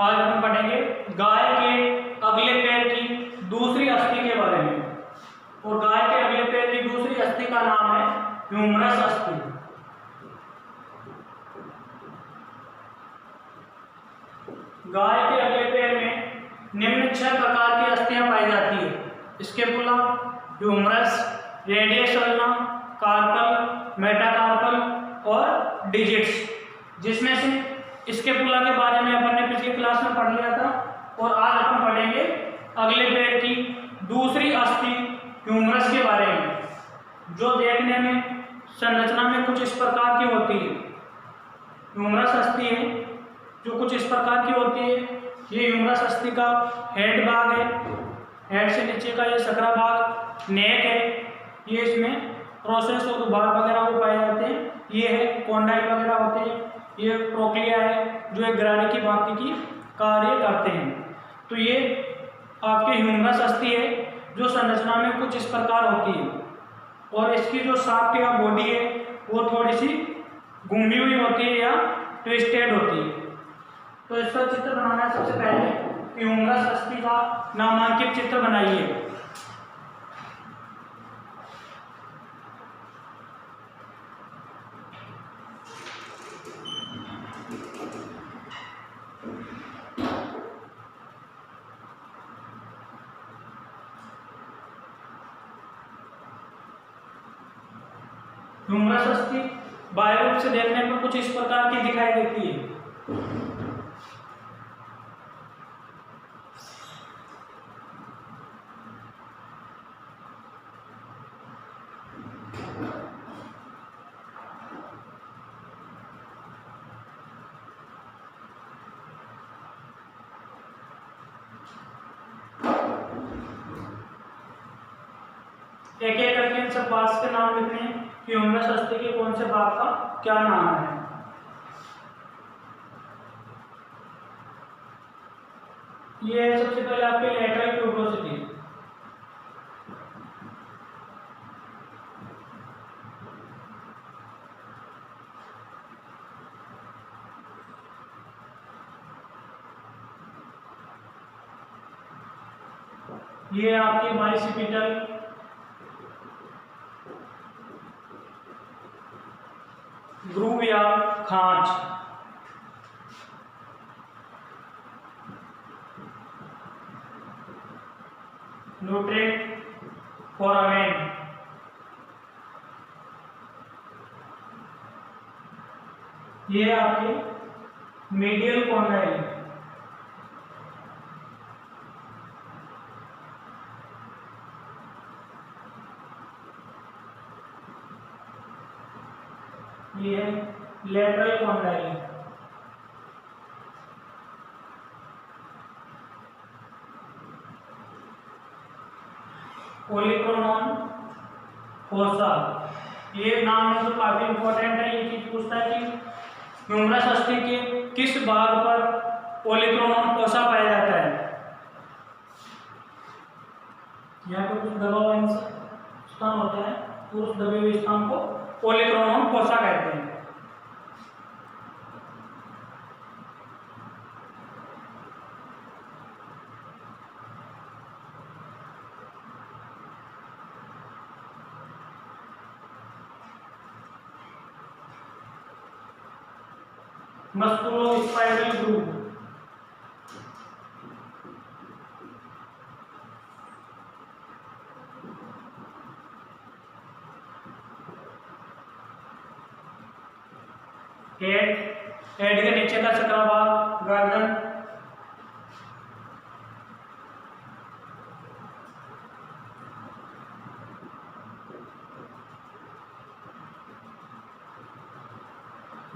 आज हम पढ़ेंगे गाय के अगले पैर की दूसरी अस्थि के बारे में। और गाय के अगले पैर की दूसरी अस्थि का नाम है ह्यूमरस अस्थि। गाय के अगले पैर में निम्न 6 प्रकार की अस्थियां पाई जाती है। Scapula, humerus, radius ulna, carpal, metacarpal और डिजिट्स। जिसमें से स्कैपुला के बारे में अपन ने पिछली क्लास में पढ़ लिया था और आज अपन पढ़ेंगे अगले पैर की दूसरी अस्थि ह्यूमरस के बारे में, जो देखने में संरचना में कुछ इस प्रकार की होती है। ह्यूमरस अस्थि है जो कुछ इस प्रकार की होती है। ये ह्यूमरस अस्थि का हेड भाग है, हेड से नीचे का ये सकरा भाग नेक है। ये इसमें प्रोसेस और उभार वगैरह वो पाए जाते हैं। ये है कॉन्डाइल वगैरह होते हैं। ये प्रोक्लिया है जो एक ग्रारी की भांति की कार्य करते हैं। तो ये आपके ह्यूमरस अस्थि है जो संरचना में कुछ इस प्रकार होती है और इसकी जो शाफ्ट या बॉडी है वो थोड़ी सी घूमी हुई होती है या ट्विस्टेड होती है। तो इसका चित्र बनाना है। सबसे पहले ह्यूमरस अस्थि का नामांकित चित्र बनाइए। ह्यूमरस अस्थि बाह्य रूप से देखने पर कुछ इस प्रकार की दिखाई देती है। एक एक करके इन सब पार्ट्स के नाम लिखने हैं कि ह्यूमरस अस्थि के कौन से भाग का क्या नाम है। ये है सबसे पहले आपके लेटरल ट्यूबरोसिटी। ये आपकी बाइसिपिटल ग्रूव या खांच। न्यूट्रेट फोरामेन। ये आपके मीडियल कॉन्डाइल। ये है लेटरल कॉन्डाइल। ओलिक्रोनॉन फोसा। ये नाम में तो काफी इंपॉर्टेंट है। ये चीज पूछता है कि ह्यूमरस अस्थि के किस भाग पर ओलिक्रोनॉन फोसा पाया जाता है। यहाँ पे कुछ दबा हुआ स्थान होता है तो उस दबे हुए स्थान को ओलिक्रोनॉन फोसा कहते हैं। मस्कुलो स्पाइरल ग्रूव। हेड के नीचे का सकरा भाग गर्दन।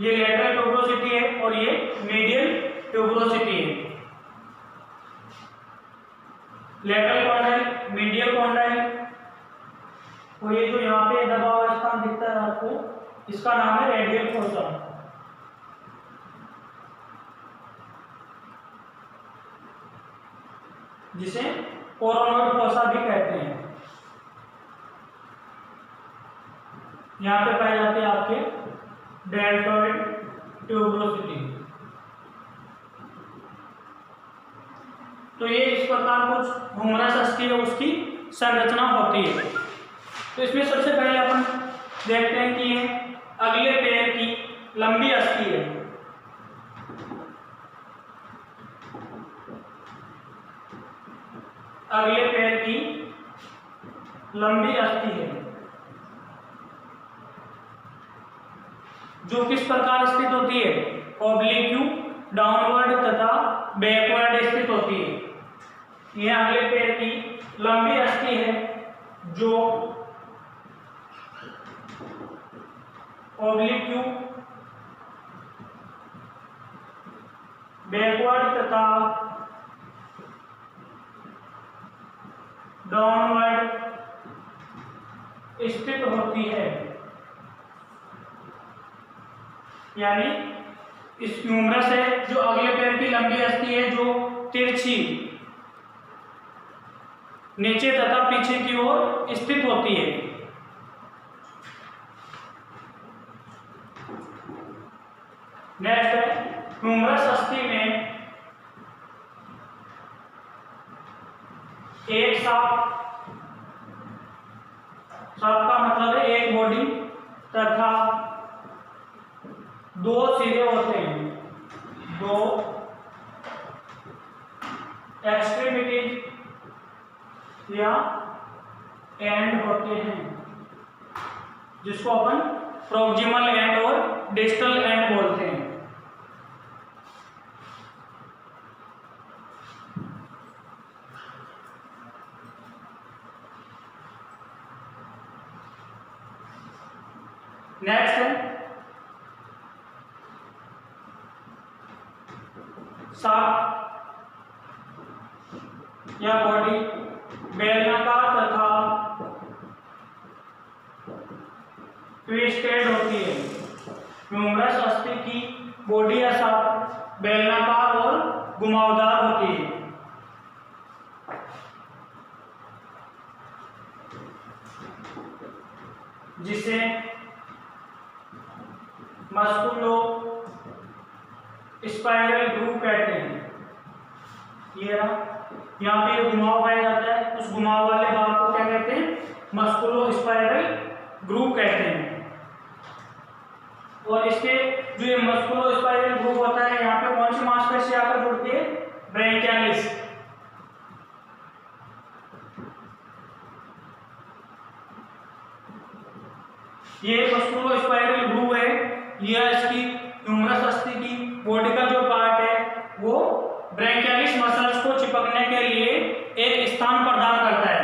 ये लेटरल ट्यूबरोसिटी है और ये मीडियल ट्यूबरोसिटी है। Lateral condyle, medial condyle. और ये जो यहाँ पे दबा हुआ स्थान दिखता है आपको, इसका नाम है रेडियल फोसा। जिसे कोरोनोइड फोसा भी कहते हैं। यहाँ पे पाए जाते हैं आपके डेल्टोइड ट्यूबरोसिटी। तो ये इस प्रकार कुछ ह्यूमरस अस्थि है उसकी संरचना होती है। तो इसमें सबसे पहले अपन देखते हैं कि ये अगले पैर की लंबी अस्थि है। अगले पैर की लंबी अस्थि है जो किस प्रकार स्थित होती है, ऑब्लिक्यू, डाउनवर्ड तथा बैकवर्ड स्थित होती है। यह अगले पैर की लंबी अस्थि है जो ऑब्लिक्यू, बैकवर्ड तथा डाउनवर्ड स्थित होती है। यानी इस ह्यूमरस है जो अगले पैर की लंबी अस्थि है जो तिरछी नीचे तथा पीछे की ओर स्थित होती है। नेक्स्ट है ह्यूमरस अस्थि में एक सांप का मतलब है एक बॉडी तथा दो सिरे होते हैं, दो एक्सट्रीमिटीज या एंड होते हैं जिसको अपन प्रॉक्सिमल एंड और डिस्टल एंड बोलते हैं। नेक्स्ट है सांप या बॉडी बेलनाकार तथा ट्विस्टेड होती है। ह्यूमरस अस्थि की बॉडी या सांप बेलनाकार और घुमावदार होती है। जिसे मस्कुलो स्पाइरल ग्रूव कहते हैं। ये रहा, यहाँ पे घुमाव पाया जाता है, उस घुमाव वाले भाग को क्या कहते हैं, मस्कुलो स्पाइरल ग्रूव कहते हैं। और इसके जो ये मस्कुलो स्पाइरल ग्रूव होता है, यहाँ पे कौन सी मांसपेशी आकर जुड़ती है, ब्रैंकियालिस। ये मस्कुलो स्पाइरल ग्रूव है, यह इसकी ह्यूमरस अस्थि की बॉडी का जो पार्ट है वो ब्रैंकियालिस मसल्स को चिपकने के लिए एक स्थान प्रदान करता है।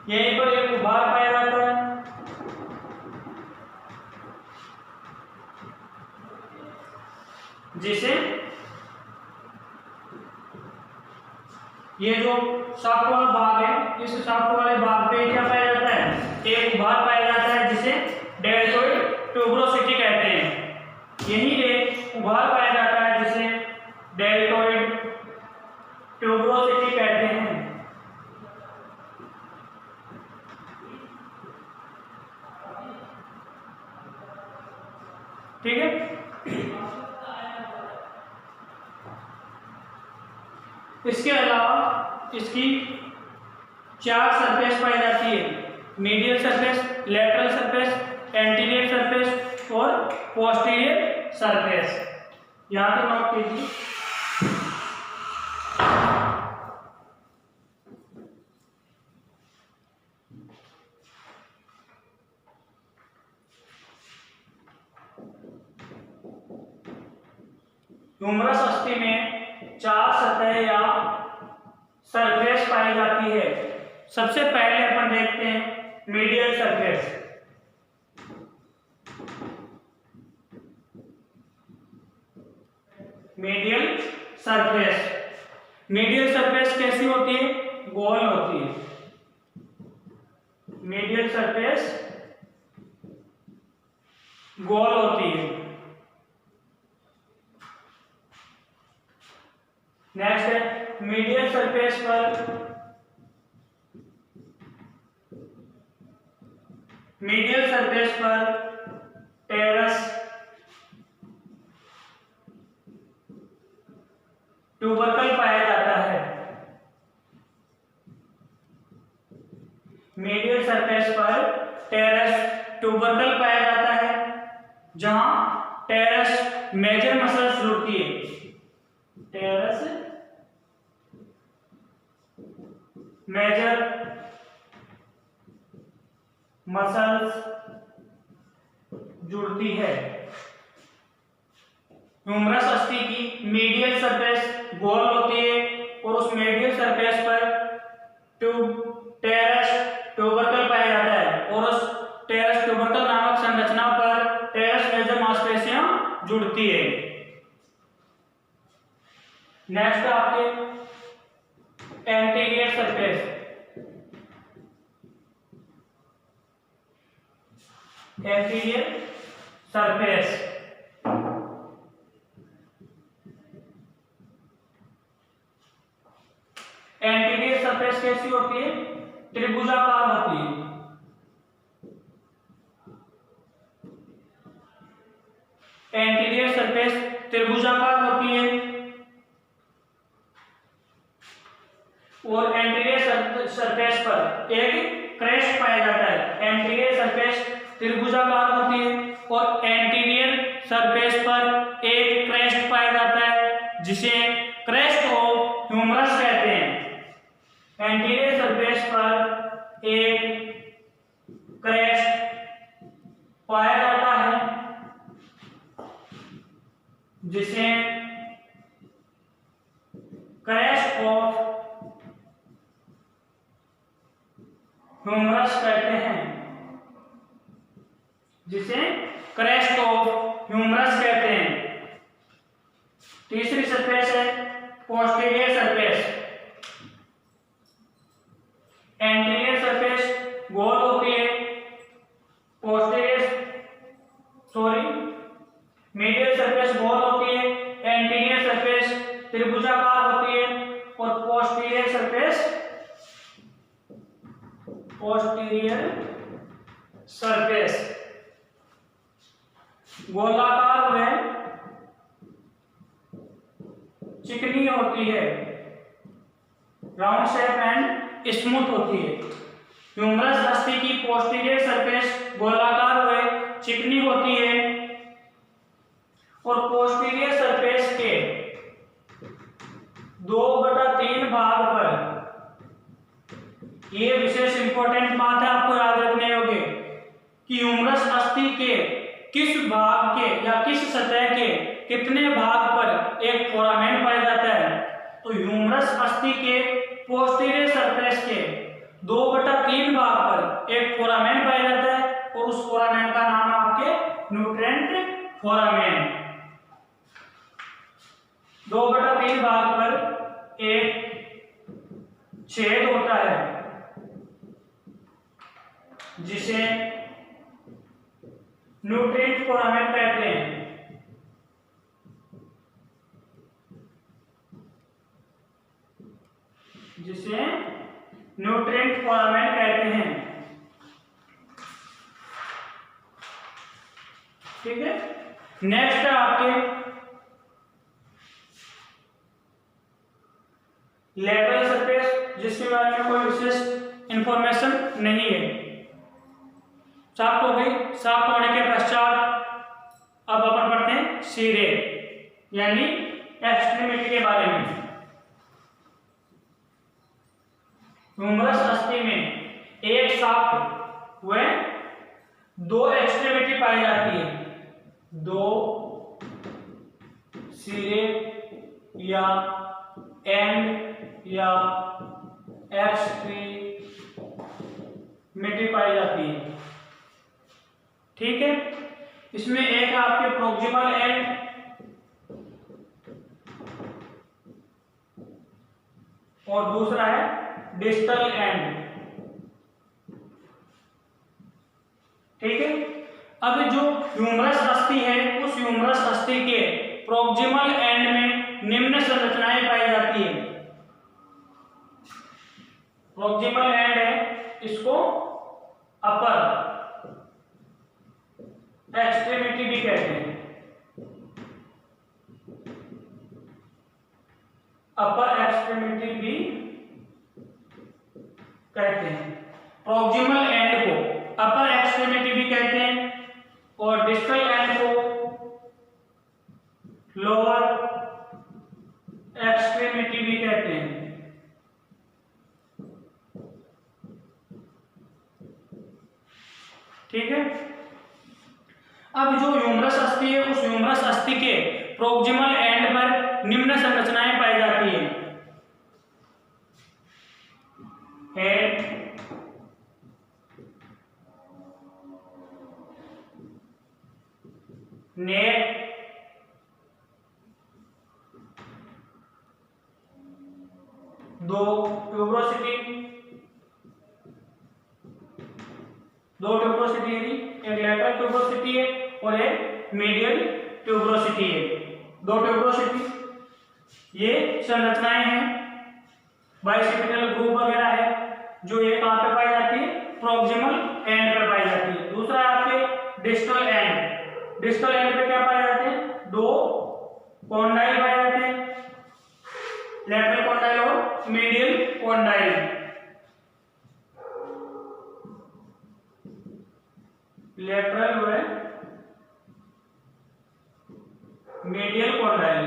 यहीं पर एक उभार पाया जाता है जिसे ये जो शाफ्ट वाला भाग है, इस शाफ्ट वाले भाग पे क्या पाया जाता है, एक उभार पाया जाता है जिसे डेल्टोइड ट्यूब्रोसिटी कहते हैं। यही एक उभार पाया जाता है जिसे डेल्टोइड ट्यूब्रोसिटी कहते हैं। ठीक है। इसके अलावा इसकी चार सरफेस पाई जाती है, medial surface, lateral surface, anterior surface और पोस्टीरियर सरफेस। यहाँ पे नोट कीजिए। ह्यूमरस अस्थि में चार सतह या सरफेस पाई जाती है। सबसे पहले अपन देखते हैं medial surface. Medial surface, medial surface कैसी होती है, गोल होती है। मीडियल सरफेस गोल होती है। नेक्स्ट है मीडियल सरफेस पर टेरस सरफेस पर टेरेस ट्यूबरकल पाया जाता है, जहां टेरेस मेजर मसल्स जुड़ती है। टेरेस मेजर मसल्स जुड़ती है। ह्यूमरस अस्थि की मीडियल सरफेस गोल होती है और उस मीडियल सरफेस पर टेरेस ट्यूबरकल पाया जाता है और उस टेरेस ट्यूबरकल नामक संरचना पर टेरेस मेजर मांसपेशियां जुड़ती है। नेक्स्ट आपके anterior surface. Anterior surface anterior surface कैसी होती है? त्रिभुजाकार होती है। एंटीरियर सरफेस त्रिभुजाकार होती है और एंटीरियर सरफेस पर एक क्रेस्ट पाया जाता है। एंटीरियर सरफेस त्रिभुजाकार होती है और एंटीरियर सरफेस पर एक क्रेस्ट पाया जाता है, जिसे क्रेस्ट ऑफ ह्यूमरस कहते हैं। एंटीरियर सरफेस पर एक क्रेस्ट पाया जाता है, जिसे क्रेस्ट ऑफ ह्यूमरस कहते हैं। जिसे क्रेस्ट ऑफ ह्यूमरस कहते हैं। तीसरी सरफेस है पोस्टीरियर सरफेस। एंटीरियर सरफेस गोल होती है, मीडियल सरफेस गोल होती है, एंटीरियर सरफेस त्रिभुजाकार होती है और पोस्टीरियर सरफेस गोलाकार में चिकनी होती है, राउंड शेप एंड स्मूथ होती है। ह्यूमरस अस्थि की पोस्टीरियर सरफेस गोलाकार व चिकनी होती है और पोस्टीरियर सरफेस के 2/3 भाग पर, ये विशेष इंपॉर्टेंट बात है, आपको याद रखने योग्य, कि ह्यूमरस अस्थि के किस भाग के या किस सतह के कितने भाग पर एक फोरामेन पाया जाता है। तो ह्यूमरस अस्थि के पोस्टीरियर सरफेस के 2/3 भाग पर एक फोरामेन पाया जाता है और उस फोरामेन का नाम है आपके न्यूट्रेंट फोरामेन। 2/3 भाग पर एक छेद होता है, जिसे न्यूट्रेंट फोरामेन कहते हैं। जिसे न्यूट्रेंट फोरामेन कहते हैं। ठीक है। नेक्स्ट है आपके लेटरल सरफेस, जिसके बारे में कोई विशेष इंफॉर्मेशन नहीं है। साफ्ट हो गई। साफ्ट होने के पश्चात अब अपन पढ़ते हैं सिरे यानी एक्सट्रीमिटी के बारे में। ह्यूमरस अस्थि में एक साफ्ट व 2 एक्सट्रीमिटी पाई जाती है। 2 सिरे या एंड या एक्सट्रीमिटी पाई जाती है। ठीक है। इसमें एक है आपके प्रोक्सिमल एंड और दूसरा है डिस्टल एंड। ठीक है। अब जो ह्यूमरस अस्थि है, उस ह्यूमरस अस्थि के प्रोक्सिमल एंड में निम्न संरचनाएं पाई जाती है। प्रोक्सिमल एंड है, इसको अपर एक्सट्रीमिटी भी कहते हैं। अपर एक्सट्रीमिटी भी कहते हैं। प्रोक्सिमल एंड ठीक है। अब जो ह्यूमरस अस्थि है, उस ह्यूमरस अस्थि के प्रोक्सिमल एंड पर निम्न संरचनाएं पाई जाती है। हेड, नेक, दो ट्यूब्रोसिटी है, एक लैटरल ट्यूब्रोसिटी है और एक मीडियल ट्यूब्रोसिटी है। दो ट्यूब्रोसिटी ये संरचनाएं हैं, बाइसेप्टल ग्रुप वगैरह है, जो ये कहां पे पाई जाती है, प्रोक्सिमल एंड पर पाई जाती है। दूसरा है आपके डिस्टल एंड। डिस्टल एंड पे क्या पाए जाते हैं, दो कॉन्डाइल पाए जाते हैं, लैटरल कॉन्डाइल और मीडियल कॉन्डाइल। लेटरल व मीडियल कॉन्डाइल,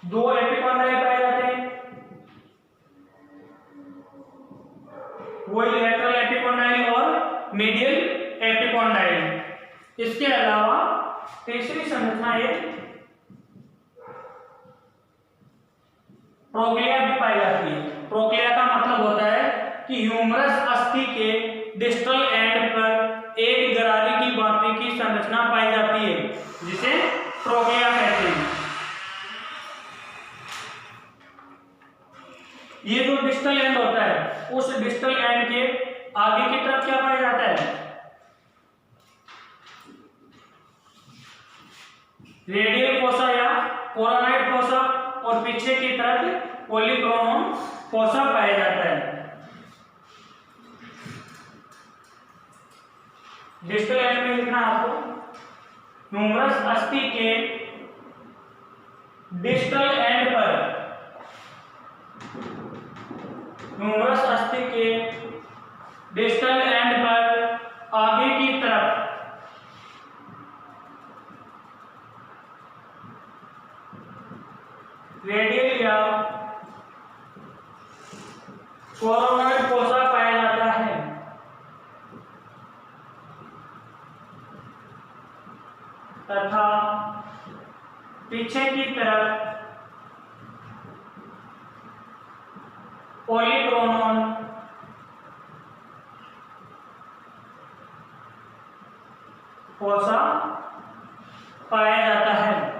दो एपिकॉन्डाइल पाए जाते हैं, वही लेटरल एपिकॉन्डाइल और मीडियल एपिकॉन्डाइल। इसके अलावा तीसरी संरचना एक प्रोक्लिया भी पाई जाती है। प्रोक्लिया का मतलब होता है कि ह्यूमरस अस्थि के डिस्टल एंड पर एक गरारी की भांति की संरचना पाई जाती है, जिसे प्रोक्लिया कहते हैं। ये जो डिस्टल एंड होता है, उस डिस्टल एंड के आगे की तरफ क्या पाया जाता है, रेडियल फोसा या कोरोनाइड फोसा, और पीछे की तरफ पॉलीक्रोनोन फोसा पाया जाता है। डिस्टल एंड में लिखना आपको, ह्यूमरस अस्थि के डिस्टल एंड पर, ह्यूमरस अस्थि के डिस्टल एंड पर आगे की तरफ रेडियल या कोरोनाइड फोसा पाया जाता है। तथा पीछे की तरफ पॉलीक्रोनोन फोसा पाया जाता है।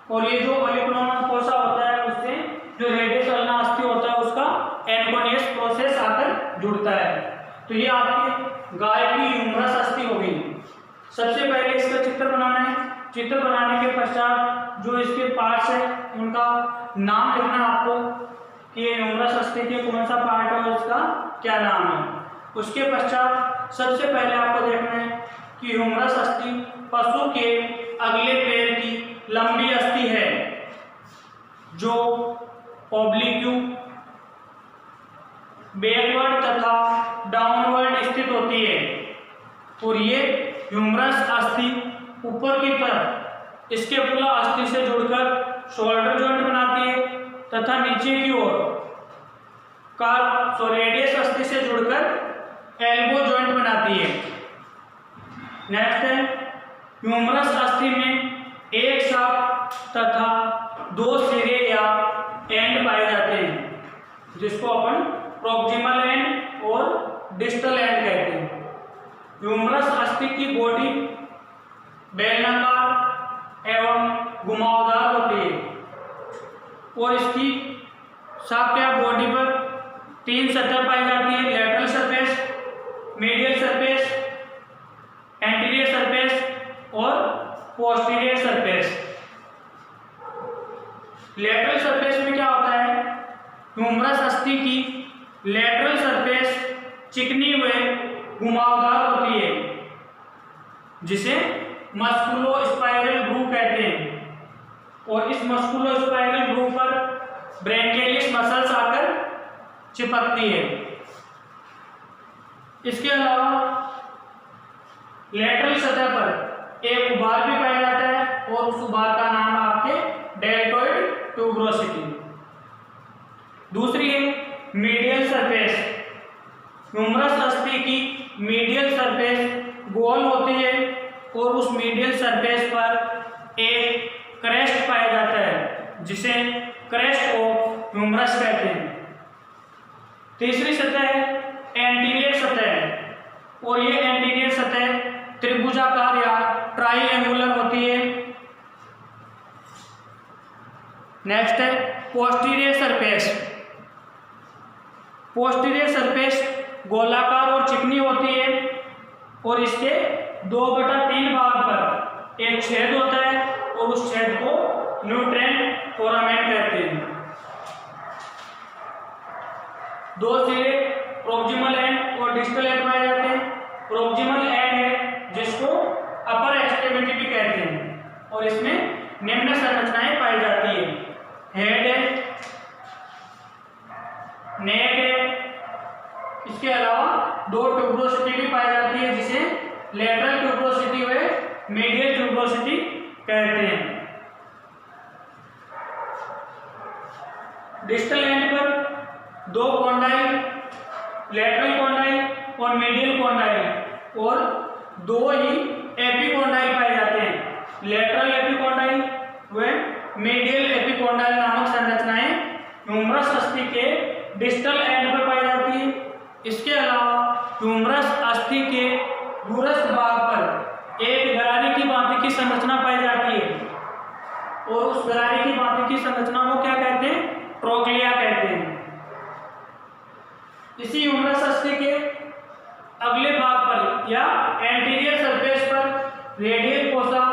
और ये जो पॉलीक्रोनोन फोसा होता है, उससे जो रेडियस अल्ना अस्थि होता है उसका एनकोनियस प्रोसेस आकर जुड़ता है। तो ये आपकी गाय की ह्यूमरस अस्थि हो गई। सबसे पहले इसका चित्र बनाना है। चित्र बनाने के पश्चात जो इसके पार्ट्स है उनका नाम लिखना है आपको कि ये ह्यूमरस अस्थि के कौन सा पार्ट है और इसका क्या नाम है। उसके पश्चात सबसे पहले आपको देखना है कि ह्यूमरस अस्थि पशु के अगले पैर की लंबी अस्थि है, जो ओब्लिक्यू, बैकवर्ड तथा डाउनवर्ड स्थित होती है। और ये ह्यूमरस अस्थि ऊपर की तरफ स्कैपुला अस्थि से जुड़कर शोल्डर जॉइंट बनाती है तथा नीचे की ओर रेडियस अस्थि से जुड़कर एल्बो जॉइंट बनाती है। नेक्स्ट है, ह्यूमरस अस्थि में एक शाफ्ट तथा दो सिरे या एंड पाए जाते हैं, जिसको अपन प्रोक्सिमल एंड और डिस्टल एंड कहते हैं। ह्यूमरस अस्थि की बॉडी बेलनाकार एवं घुमावदार होती है और इसकी शाफ्ट या बॉडी पर तीन सतह पाई जाती है, lateral surface, medial surface, anterior surface और पोस्टीरियर सरफेस। लेटरल सरफेस में क्या होता है, ह्यूमरस अस्थि की लेटरल सरफेस चिकनी व घुमावदार होती है, जिसे मस्कुलो स्पाइरल ग्रूव कहते हैं। और इस मस्कुलो स्पाइरल ग्रूव पर ब्रैंकियलिस मसल्स आकर चिपकती है। इसके अलावा लेटरल सतह पर एक उभार भी पाया जाता है और उस उभार का नाम आपके डेल्टोइड ट्यूब्रोसिटी। दूसरी है मीडियल सरफेस, ह्यूमरस अस्थि की मीडियल सरफेस गोल होती है और उस मीडियल सरफेस पर एक क्रेस्ट पाया जाता है जिसे क्रेस्ट ऑफ ह्यूमरस कहते हैं। तीसरी सतह एंटीरियर सतह, और ये एंटीरियर सतह त्रिभुजाकार या ट्राइएंगुलर होती है। नेक्स्ट है पोस्टीरियर सरफेस। पोस्टीरियर सरफेस गोलाकार और चिकनी होती है और इसके 2/3 भाग पर एक छेद होता है और उस छेद को न्यूट्रेंट फोरामेन कहते हैं। दो सिरे प्रोक्सिमल एंड और डिस्टल एंड पाए जाते हैं। प्रोक्सिमल एंड है जिसको अपर एक्सट्रीमिटी भी कहते हैं और इसमें निम्न संरचनाएं पाई जाती है। हेड है, नेक है, इसके अलावा दो ट्यूब्रोसिटी भी पाई जाती है जिसे लेटरल ट्यूब्रोसिटी व मीडियल ट्यूब्रोसिटी कहते हैं। डिस्टल एंड पर दो कॉन्डाइल, लेटरल कॉन्डाइल और मीडियल कॉन्डाइल, और दो ही एपिकॉन्डाइल पाए जाते हैं। लेटरल एपिकॉन्डाइल व मीडियल एपिकॉन्डाइल नामक संरचनाएं ह्यूमरस अस्थि के डिस्टल एंड पर पाई जाती है। इसके अलावा ह्यूमरस अस्थि के दूरस्थ भाग पर एक गरारी की भांति की संरचना पाई जाती है और उस गरारी की भांति की संरचना को क्या कहते हैं? ट्रोक्लिया कहते हैं। इसी ह्यूमरस अस्थि के अगले भाग पर या एंटीरियर सरफेस पर रेडियल फोसा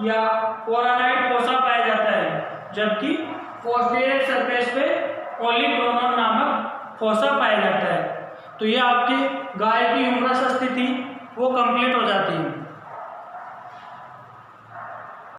या कोरानाइड फोसा पाया जाता है, जबकि पोस्टीरियर सरफेस पे पॉलीक्रोनम नामक फोसा पाया जाता है। तो ये आपके गाय की ह्यूमरस अस्थि थी वो कंप्लीट हो जाती है।